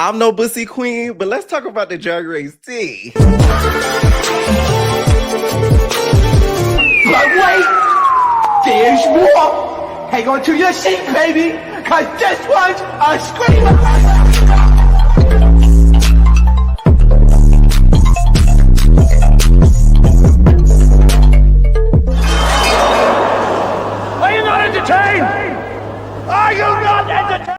I'm no bussy queen, but let's talk about the Drag Race tea. But wait, there's more. Hang on to your seat, baby, cause this one's a screamer. Are you not entertained? Are you not entertained?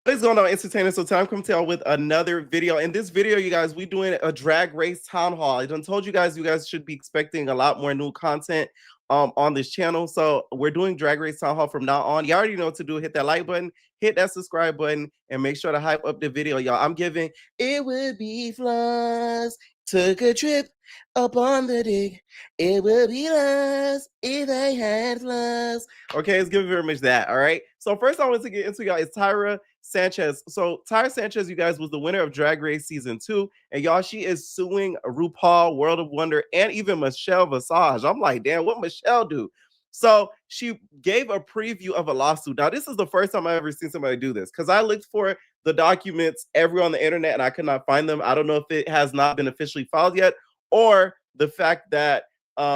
What is going on, entertainers? So time come to y'all with another video. In this video, you guys, we doing a Drag Race town hall. I done told you guys should be expecting a lot more new content on this channel. So we're doing Drag Race town hall from now on. You already know what to do. Hit that like button, hit that subscribe button, and make sure to hype up the video, y'all. I'm giving it would be flaws. Took a trip up on the dig. It would be lost if I had flaws. Okay, let's give it very much that. All right. So first I want to get into y'all is Tyra Sanchez. So Tyra Sanchez, you guys, was the winner of Drag Race season 2, and y'all, she is suing RuPaul, World of Wonder, and even Michele Visage. I'm like, damn, what Michele do? So she gave a preview of a lawsuit. Now, this is the first time I've ever seen somebody do this, because I looked for the documents everywhere on the internet and I could not find them. I don't know if it has not been officially filed yet, or the fact that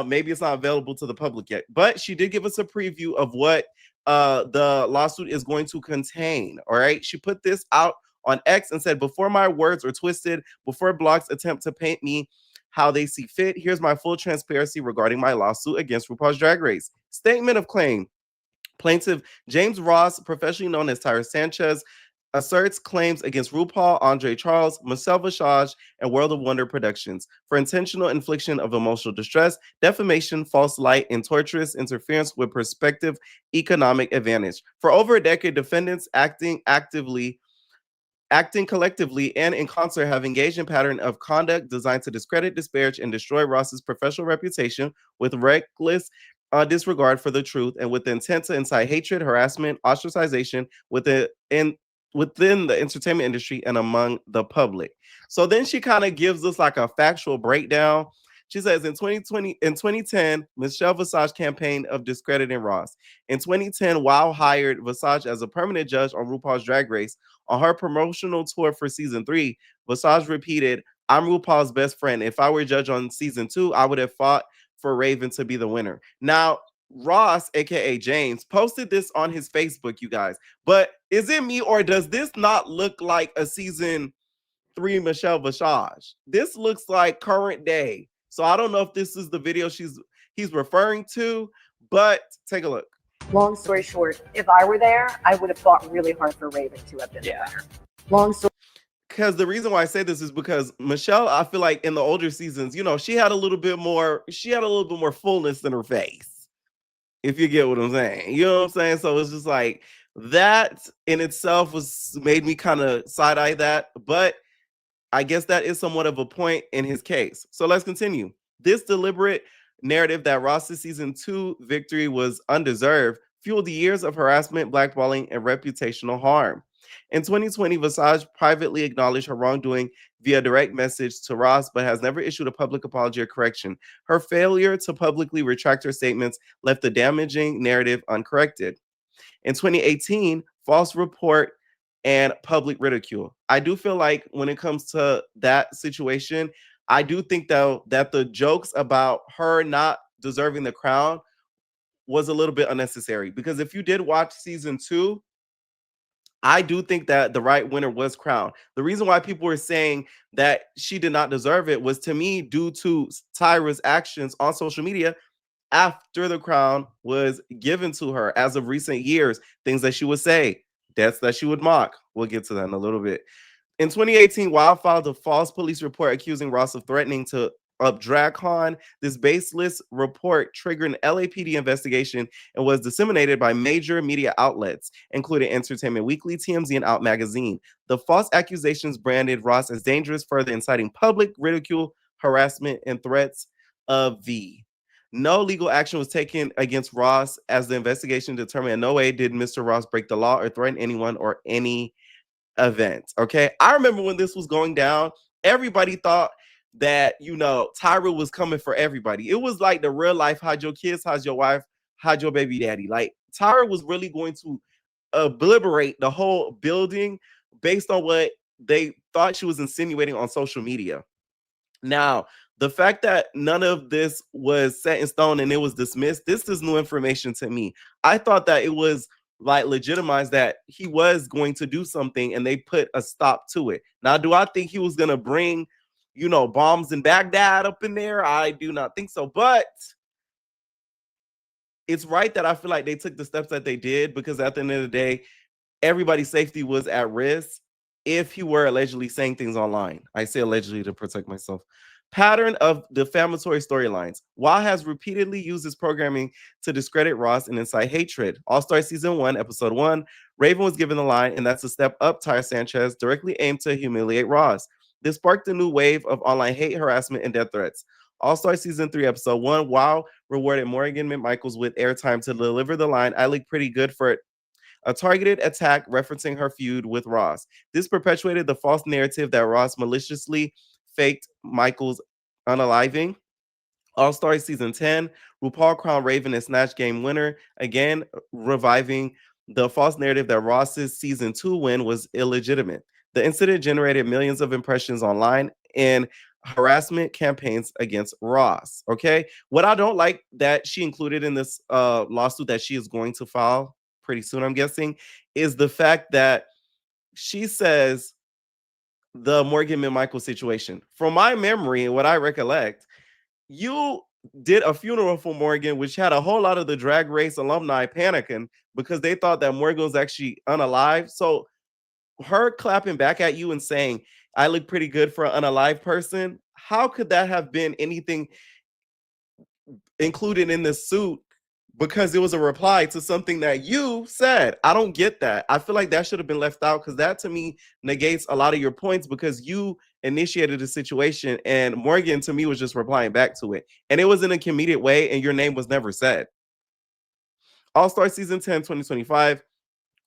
maybe it's not available to the public yet. But she did give us a preview of what the lawsuit is going to contain. All right. She put this out on X and said, before my words are twisted, before blogs attempt to paint me how they see fit, here's my full transparency regarding my lawsuit against RuPaul's Drag Race. Statement of claim. Plaintiff James Ross, professionally known as Tyra Sanchez, asserts claims against RuPaul, Andre Charles, Michele Visage, and World of Wonder Productions for intentional infliction of emotional distress, defamation, false light, and torturous interference with prospective economic advantage. For over a decade, defendants acting collectively and in concert have engaged in a pattern of conduct designed to discredit, disparage, and destroy Ross's professional reputation with reckless disregard for the truth and with the intent to incite hatred, harassment, ostracization within the entertainment industry and among the public. So then she kind of gives us like a factual breakdown. She says in 2010, Michele Visage campaigned of discrediting Ross. In 2010, Wow hired Visage as a permanent judge on RuPaul's Drag Race. On her promotional tour for season 3, Visage repeated, "I'm RuPaul's best friend. If I were judge on season 2, I would have fought for Raven to be the winner." Now, Ross, aka James, posted this on his Facebook, you guys. But is it me, or does this not look like a season 3 Michele Visage? This looks like current day. So I don't know if this is the video he's referring to, but take a look. Long story short, if I were there, I would have fought really hard for Raven to have been the winner. Long story. Because the reason why I say this is because Michele, I feel like in the older seasons, you know, she had a little bit more fullness in her face. If you get what I'm saying. You know what I'm saying? So it's just like that in itself made me kind of side-eye that, but I guess that is somewhat of a point in his case. So let's continue. This deliberate narrative that Ross's season 2 victory was undeserved fueled the years of harassment, blackballing, and reputational harm. In 2020, Visage privately acknowledged her wrongdoing via direct message to Ross, but has never issued a public apology or correction. Her failure to publicly retract her statements left the damaging narrative uncorrected. In 2018, false report and public ridicule. I do feel like when it comes to that situation, I do think though that the jokes about her not deserving the crown was a little bit unnecessary, because if you did watch season 2, I do think that the right winner was crowned. The reason why people were saying that she did not deserve it was, to me, due to Tyra's actions on social media after the crown was given to her. As of recent years, things that she would say, deaths that she would mock. We'll get to that in a little bit. In 2018, Wild filed a false police report accusing Ross of threatening to up DragCon. This baseless report triggered an LAPD investigation and was disseminated by major media outlets, including Entertainment Weekly, TMZ, and Out Magazine. The false accusations branded Ross as dangerous, further inciting public ridicule, harassment, and threats of V. No legal action was taken against Ross, as the investigation determined in no way did Mr. Ross break the law or threaten anyone or any event. Okay, I remember when this was going down, everybody thought that, you know, Tyra was coming for everybody. It was like the real life hide your kids, hide your wife, hide your baby daddy. Like, Tyra was really going to obliterate the whole building based on what they thought she was insinuating on social media. Now, the fact that none of this was set in stone and it was dismissed, this is new information to me. I thought that it was like legitimized that he was going to do something and they put a stop to it. Now, do I think he was going to bring, bombs in Baghdad up in there? I do not think so. But it's right that I feel like they took the steps that they did, because at the end of the day, everybody's safety was at risk if he were allegedly saying things online. I say allegedly to protect myself. Pattern of defamatory storylines. Wild has repeatedly used this programming to discredit Ross and incite hatred. All-Star Season 1, Episode 1, Raven was given the line, and that's a step up, Tyra Sanchez, directly aimed to humiliate Ross. This sparked a new wave of online hate, harassment, and death threats. All-Star Season 3, Episode 1, Wow rewarded Morgan McMichaels with airtime to deliver the line, "I look pretty good for it." A targeted attack referencing her feud with Ross. This perpetuated the false narrative that Ross maliciously faked Michael's unaliving. All-Star Season 10, RuPaul crowned Raven a Snatch Game winner, again reviving the false narrative that Ross's Season 2 win was illegitimate. The incident generated millions of impressions online and harassment campaigns against Ross. Okay, what I don't like that she included in this lawsuit that she is going to file pretty soon, I'm guessing, is the fact that she says the Morgan McMichael situation. From my memory and what I recollect, you did a funeral for Morgan, which had a whole lot of the Drag Race alumni panicking because they thought that Morgan was actually unalive. So her clapping back at you and saying, "I look pretty good for an unalive person," how could that have been anything included in this suit? Because it was a reply to something that you said. I don't get that. I feel like that should have been left out, because that to me negates a lot of your points, because you initiated the situation and Morgan to me was just replying back to it. And it was in a comedic way and your name was never said. All-Star Season 10, 2025.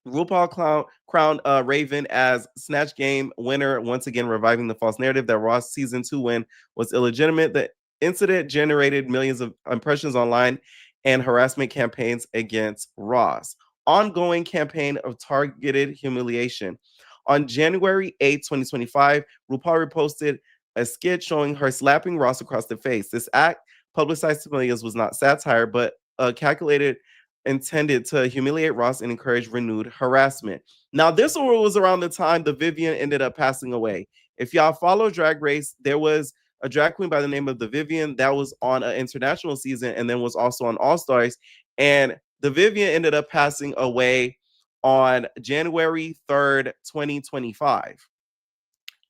RuPaul crowned Raven as Snatch Game winner, once again reviving the false narrative that Ross' Season 2 win was illegitimate. The incident generated millions of impressions online and harassment campaigns against Ross. Ongoing campaign of targeted humiliation. On January 8, 2025, RuPaul reposted a skit showing her slapping Ross across the face. This act, publicized to millions, was not satire, but calculated intended to humiliate Ross and encourage renewed harassment. Now, this was around the time the Vivian ended up passing away. If y'all follow Drag Race, there was a drag queen by the name of the Vivian that was on an international season and then was also on All Stars. And the Vivian ended up passing away on January 3rd, 2025.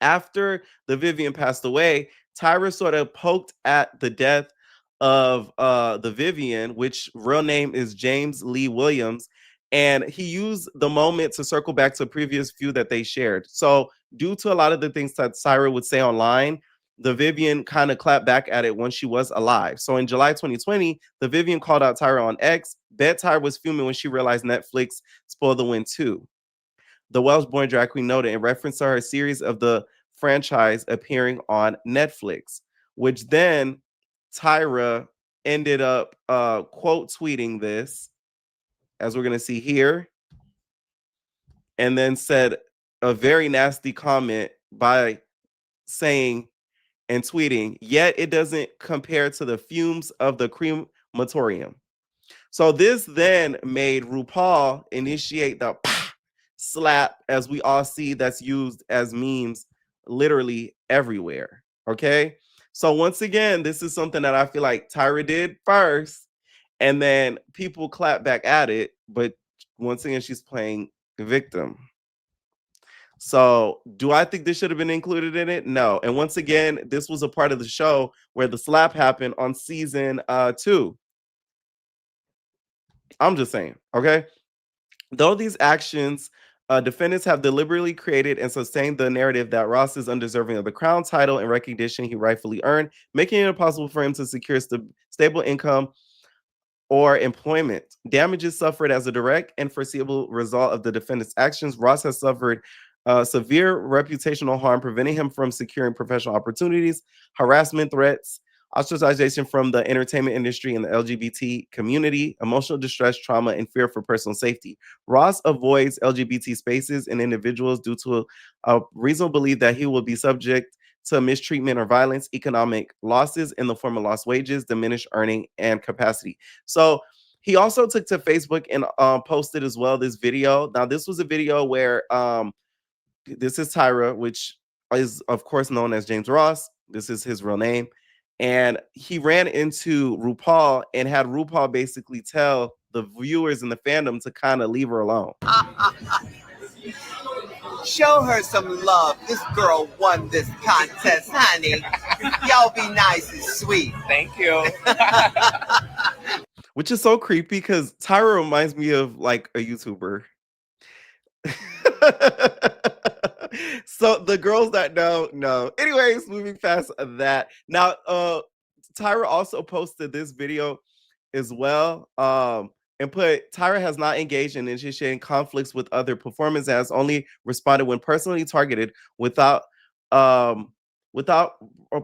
After the Vivian passed away, Tyra sort of poked at the death of the Vivian, which real name is James Lee Williams, and he used the moment to circle back to a previous feud that they shared. So due to a lot of the things that Tyra would say online, the Vivian kind of clapped back at it when she was alive. So in July 2020, the Vivian called out Tyra on X. Bet Tyra was fuming when she realized Netflix spoiled the win too. The Welsh-born drag queen noted in reference to her series of the franchise appearing on Netflix, which then Tyra ended up quote tweeting this, as we're going to see here, and then said a very nasty comment by saying and tweeting, "Yet it doesn't compare to the fumes of the crematorium." So this then made RuPaul initiate the slap, as we all see that's used as memes literally everywhere. Okay. So once again, this is something that I feel like Tyra did first, and then people clap back at it. But once again, she's playing victim. So do I think this should have been included in it? No. And once again, this was a part of the show where the slap happened on season 2. I'm just saying, okay? Though these actions, defendants have deliberately created and sustained the narrative that Ross is undeserving of the crown, title, and recognition he rightfully earned, making it impossible for him to secure stable income or employment. Damages suffered as a direct and foreseeable result of the defendant's actions. Ross has suffered severe reputational harm, preventing him from securing professional opportunities, harassment threats ostracization from the entertainment industry and the LGBT community, emotional distress, trauma, and fear for personal safety. Ross avoids LGBT spaces and individuals due to a reasonable belief that he will be subject to mistreatment or violence, economic losses in the form of lost wages, diminished earning, and capacity. So he also took to Facebook and posted as well this video. Now, this was a video where this is Tyra, which is of course known as James Ross. This is his real name. And he ran into RuPaul and had RuPaul basically tell the viewers and the fandom to kind of leave her alone. Show her some love. This girl won this contest, honey. Y'all be nice and sweet. Thank you. Which is so creepy because Tyra reminds me of like a YouTuber. So the girls that know. Anyways, moving past that. Now, Tyra also posted this video as well. And put Tyra has not engaged in initiating conflicts with other performers, has only responded when personally targeted without a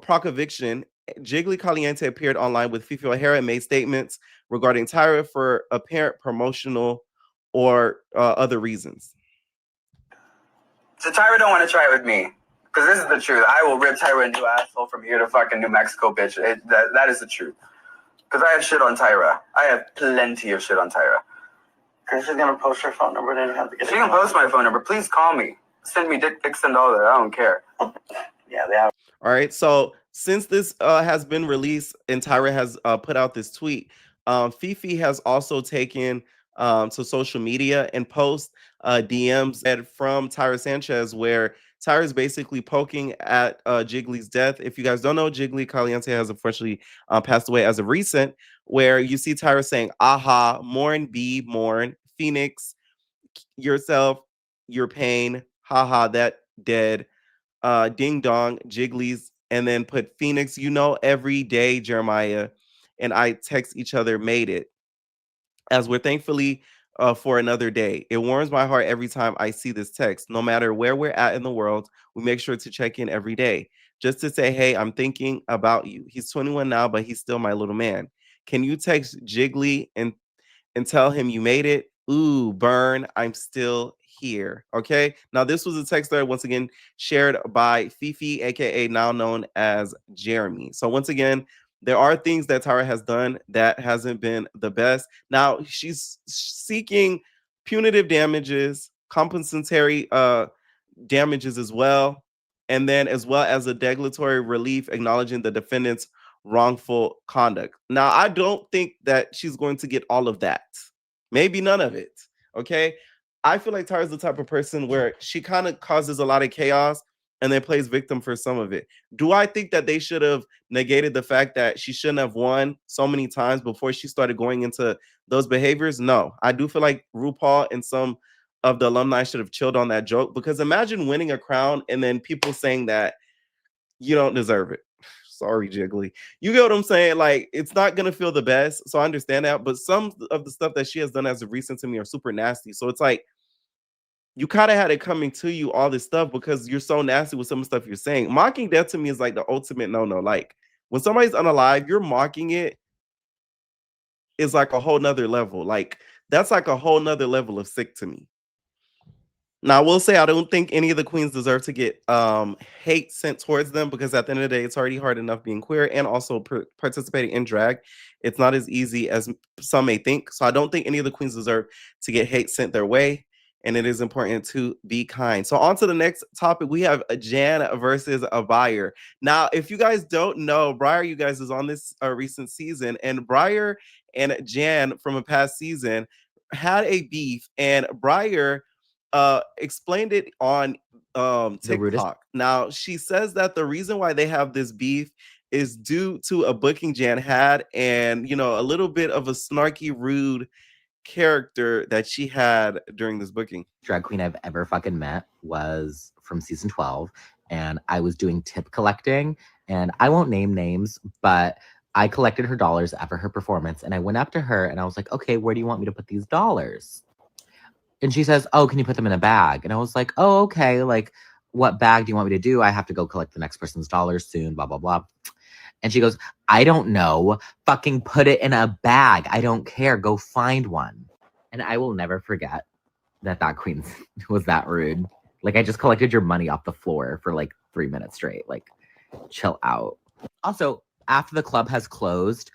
provocation. Jiggly Caliente appeared online with Fifi O'Hara and made statements regarding Tyra for apparent promotional or other reasons. So Tyra don't want to try it with me. Because this is the truth. I will rip Tyra a new asshole from here to fucking New Mexico, bitch. That is the truth. Because I have shit on Tyra. I have plenty of shit on Tyra. Chris is going to post her phone number. Then have to get If you can post my phone number, please call me. Send me dick pics and all that. I don't care. Yeah, they have. All right. So since this has been released and Tyra has put out this tweet, Fifi has also taken to social media and post DMs from Tyra Sanchez where Tyra's basically poking at Jiggly's death. If you guys don't know, Jiggly Caliente has unfortunately passed away as of recent, where you see Tyra saying, aha, mourn, be mourn, Phoenix, yourself, your pain, haha, that dead, ding dong, Jiggly's, and then put Phoenix, you know, every day, Jeremiah, and I text each other, made it. As we're thankfully for another day. It warms my heart every time I see this text. No matter where we're at in the world, we make sure to check in every day just to say, hey, I'm thinking about you. He's 21 now, but he's still my little man. Can you text Jiggly and tell him you made it? Ooh, burn, I'm still here. Okay. Now, this was a text that once again shared by Fifi, aka now known as Jeremy. So once again, there are things that Tyra has done that hasn't been the best. Now she's seeking punitive damages, compensatory damages as well, and then as well as a declaratory relief acknowledging the defendant's wrongful conduct. Now, I don't think that she's going to get all of that. Maybe none of it. Okay. I feel like Tyra's the type of person where she kind of causes a lot of chaos and then plays victim for some of it. Do I think that they should have negated the fact that she shouldn't have won so many times before she started going into those behaviors? No. I do feel like RuPaul and some of the alumni should have chilled on that joke, because imagine winning a crown and then people saying that you don't deserve it. Sorry, Jiggly. You get what I'm saying? Like, it's not going to feel the best. So I understand that. But some of the stuff that she has done as of recent to me are super nasty. So it's like, you kind of had it coming to you, all this stuff, because you're so nasty with some of the stuff you're saying. Mocking death to me is like the ultimate no-no. Like, when somebody's unalive, you're mocking it is like a whole nother level. Like, that's like a whole nother level of sick to me. Now, I will say I don't think any of the queens deserve to get hate sent towards them, because at the end of the day, it's already hard enough being queer and also participating in drag. It's not as easy as some may think. So I don't think any of the queens deserve to get hate sent their way. And it is important to be kind. So on to the next topic. We have a Jan versus a Brier. Now, if you guys don't know, Briar, you guys, is on this recent season. And Briar and Jan from a past season had a beef. And Briar explained it on TikTok. Now, she says that the reason why they have this beef is due to a booking Jan had, and, you know, a little bit of a snarky, rude character that she had during this booking. Drag queen I've ever fucking met was from season 12, and I was doing tip collecting, and I won't name names, but I collected her dollars after her performance, and I went up to her and I was like, okay, where do you want me to put these dollars? And she says, oh, can you put them in a bag? And I was like, oh, okay, like, what bag do you want me to do? I have to go collect the next person's dollars soon, blah, blah, blah. And she goes, I don't know. Fucking put it in a bag. I don't care. Go find one. And I will never forget that queen was that rude. Like, I just collected your money off the floor for like 3 minutes straight. Like, chill out. Also, after the club has closed,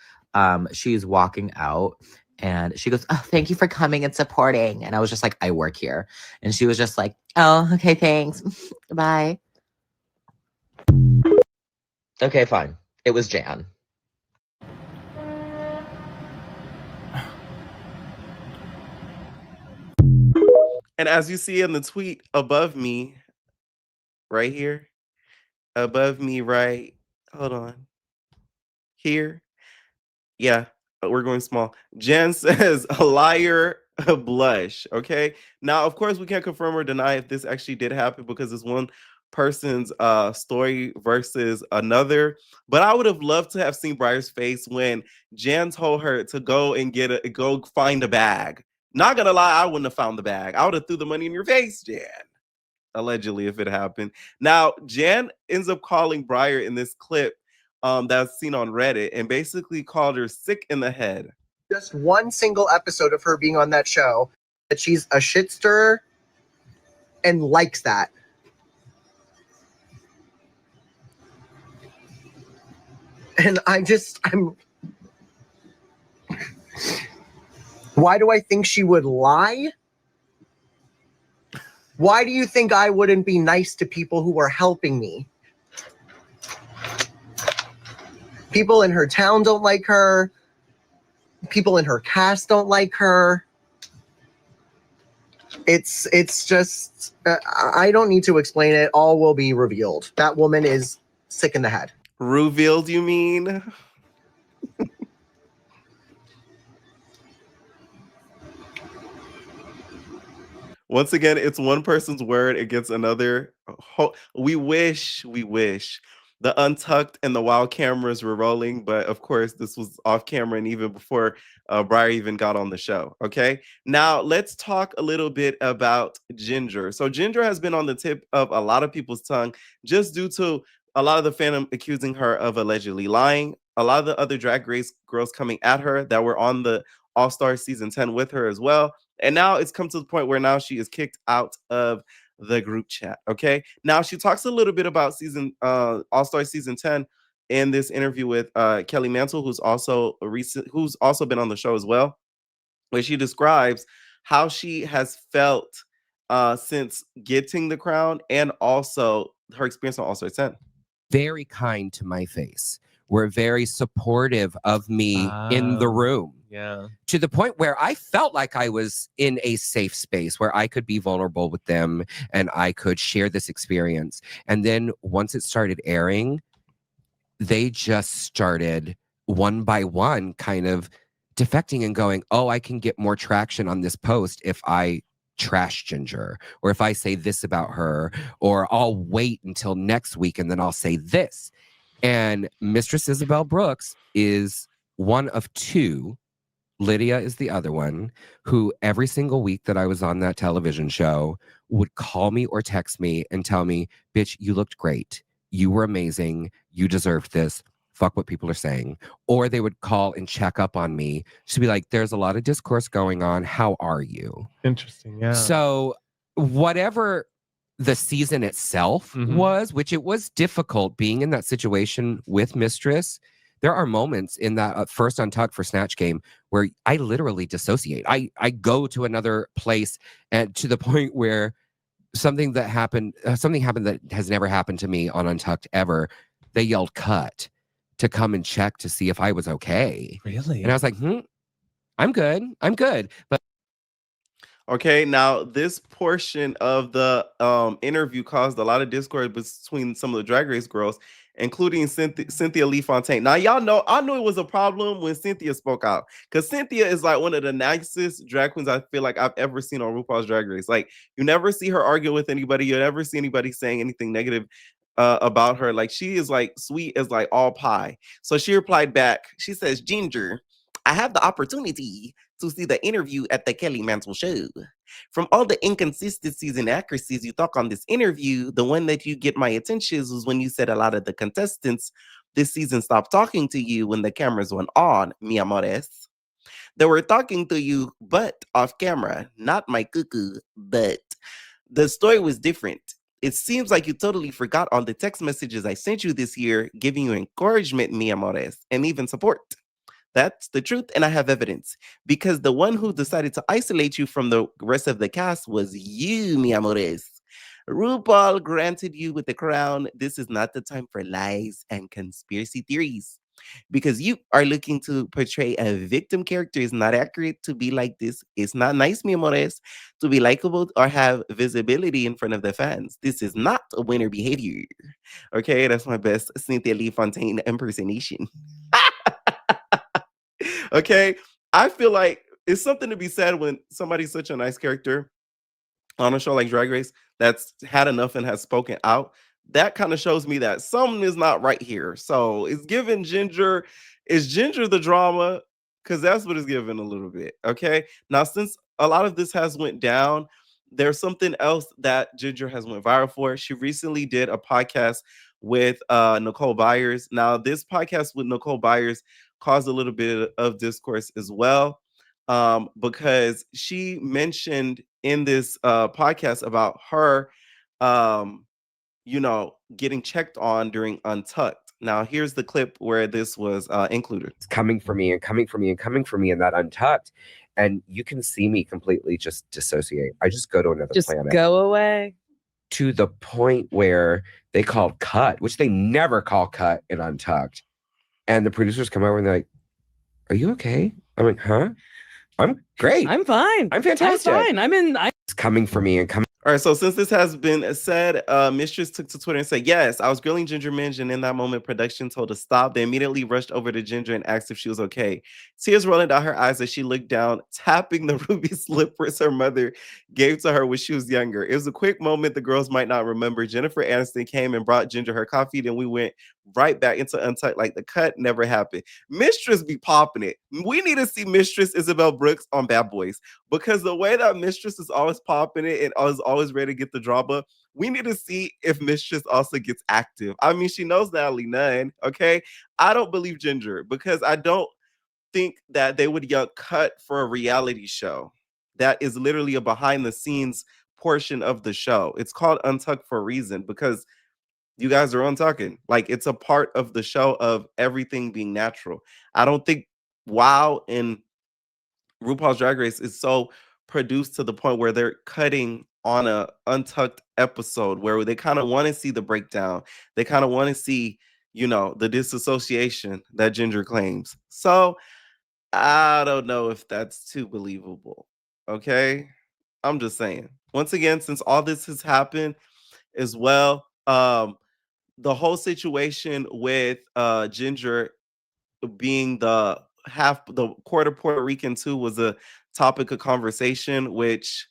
she's walking out and she goes, oh, thank you for coming and supporting. And I was just like, I work here. And she was just like, oh, okay, thanks. Bye. Okay, fine. It was Jan. And as you see in the tweet above me, right here, above me, right, hold on, here, yeah, we're going small. Jen says, a liar, a blush, okay? Now, of course, we can't confirm or deny if this actually did happen because it's one person's story versus another. But I would have loved to have seen Briar's face when Jan told her to go and go find a bag. Not gonna lie, I wouldn't have found the bag. I would have threw the money in your face, Jan. Allegedly, if it happened. Now, Jan ends up calling Briar in this clip that's seen on Reddit and basically called her sick in the head. Just one single episode of her being on that show that she's a shit stirrer and likes that. And I'm why do I think she would lie? Why do you think I wouldn't be nice to people who are helping me? People in her town don't like her. People in her cast don't like her. It's just, I don't need to explain it. All will be revealed. That woman is sick in the head. Revealed, you mean? Once again, it's one person's word against another. We wish. The Untucked and the Wild cameras were rolling, but of course, this was off camera and even before Briar even got on the show. Okay, now let's talk a little bit about Ginger. So Ginger has been on the tip of a lot of people's tongue just due to a lot of the fandom accusing her of allegedly lying. A lot of the other Drag Race girls coming at her that were on the All-Star season 10 with her as well. And now it's come to the point where now she is kicked out of the group chat. Okay. Now she talks a little bit about All-Star season 10 in this interview with Kelly Mantle, who's also been on the show as well, where she describes how she has felt since getting the crown and also her experience on All-Star 10. Very kind to my face. Were very supportive of me in the room. Yeah. To the point where I felt like I was in a safe space where I could be vulnerable with them and I could share this experience. And then once it started airing, they just started one by one kind of defecting and going, oh, I can get more traction on this post if I trash Ginger, or if I say this about her, or I'll wait until next week and then I'll say this. And Mistress Isabel Brooks is one of two. Lydia is the other one, who every single week that I was on that television show would call me or text me and tell me, bitch, you looked great. You were amazing. You deserved this. Fuck what people are saying. Or they would call and check up on me to be like, there's a lot of discourse going on. How are you? Interesting. Yeah. So whatever the season itself was, which it was difficult being in that situation with Mistress. There are moments in that first Untucked for Snatch Game where I literally dissociate. I go to another place, and to the point where something happened that has never happened to me on Untucked ever. They yelled cut to come and check to see if I was okay. Really? And I was like, I'm good. But okay, now this portion of the interview caused a lot of discord between some of the Drag Race girls, including Cynthia Lee Fontaine. Now, y'all know, I knew it was a problem when Cynthia spoke out, because Cynthia is like one of the nicest drag queens I feel like I've ever seen on RuPaul's Drag Race. Like, you never see her argue with anybody. You never see anybody saying anything negative about her. Like, she is like sweet as like all pie. So she replied back. She says, Ginger, I have the opportunity to see the interview at the Kelly Mantle show. From all the inconsistencies and accuracies you talk on this interview, the one that you get my attention was when you said a lot of the contestants this season stopped talking to you when the cameras went on, mi amores. They were talking to you, but off camera, not my cuckoo, but the story was different. It seems like you totally forgot all the text messages I sent you this year, giving you encouragement, mi amores, and even support. That's the truth, and I have evidence. Because the one who decided to isolate you from the rest of the cast was you, mi amores. RuPaul granted you with the crown. This is not the time for lies and conspiracy theories. Because you are looking to portray a victim character is not accurate to be like this. It's not nice, mi amores, to be likable or have visibility in front of the fans. This is not a winner behavior. Okay, that's my best Cynthia Lee Fontaine impersonation. Okay, I feel like it's something to be said when somebody's such a nice character on a show like Drag Race that's had enough and has spoken out. That kind of shows me that something is not right here. So it's giving Ginger, is Ginger the drama? Because that's what it's giving a little bit. Okay. Now, since a lot of this has went down, there's something else that Ginger has went viral for. She recently did a podcast with Nicole Byers. Now, this podcast with Nicole Byers caused a little bit of discourse as well, because she mentioned in this podcast about her, getting checked on during Untucked. Now, here's the clip where this was included. It's coming for me and coming for me and coming for me in that Untucked. And you can see me completely just dissociate. I just go to another planet. Just go away. To the point where they called cut, which they never call cut in Untucked. And the producers come over and they're like, "Are you okay?" I'm like, "Huh? I'm great. I'm fine. I'm fantastic. I'm fine. It's coming for me and coming." All right, so since this has been said, Mistress took to Twitter and said, "Yes, I was grilling Ginger Minj, and in that moment, production told to stop. They immediately rushed over to Ginger and asked if she was okay. Tears rolling down her eyes as she looked down, tapping the ruby slippers her mother gave to her when she was younger. It was a quick moment the girls might not remember. Jennifer Aniston came and brought Ginger her coffee, then we went right back into Untucked like the cut never happened." Mistress be popping it. We need to see Mistress Isabel Brooks on Bad Boys, because the way that Mistress is always popping it and is always ready to get the drama, we need to see if Mistress also gets active. I mean, she knows Natalie Nunn, okay? I don't believe Ginger, because I don't think that they would yell cut for a reality show. That is literally a behind the scenes portion of the show. It's called Untucked for a reason, because you guys are untucking. Like, it's a part of the show of everything being natural. I don't think WoW and RuPaul's Drag Race is so produced to the point where they're cutting on a Untucked episode where they kind of want to see the breakdown. They kind of want to see, the disassociation that Ginger claims. So I don't know if that's too believable. Okay. I'm just saying. Once again, since all this has happened as well, the whole situation with Ginger being the quarter Puerto Rican too was a topic of conversation, which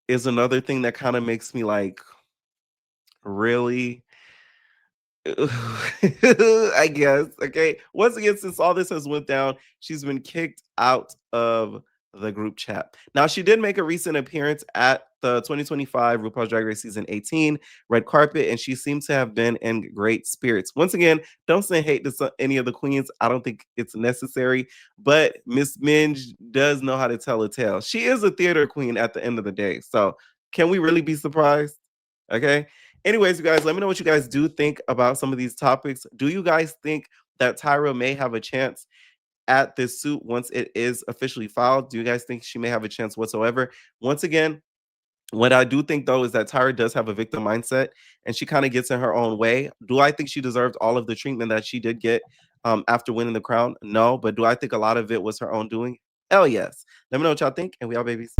is another thing that kind of makes me like, really? I guess. Okay. Once again, since all this has went down, she's been kicked out of the group chat. Now, she did make a recent appearance at the 2025 RuPaul's Drag Race season 18 red carpet, and she seems to have been in great spirits. Once again, don't send hate to any of the queens. I don't think it's necessary, but Miss Minj does know how to tell a tale. She is a theater queen at the end of the day. So can we really be surprised? Okay. Anyways, you guys, let me know what you guys do think about some of these topics. Do you guys think that Tyra may have a chance at this suit once it is officially filed? Do you guys think she may have a chance whatsoever? Once again, what I do think, though, is that Tyra does have a victim mindset, and she kind of gets in her own way. Do I think she deserved all of the treatment that she did get after winning the crown? No. But do I think a lot of it was her own doing? Hell yes. Let me know what y'all think, and we all babies.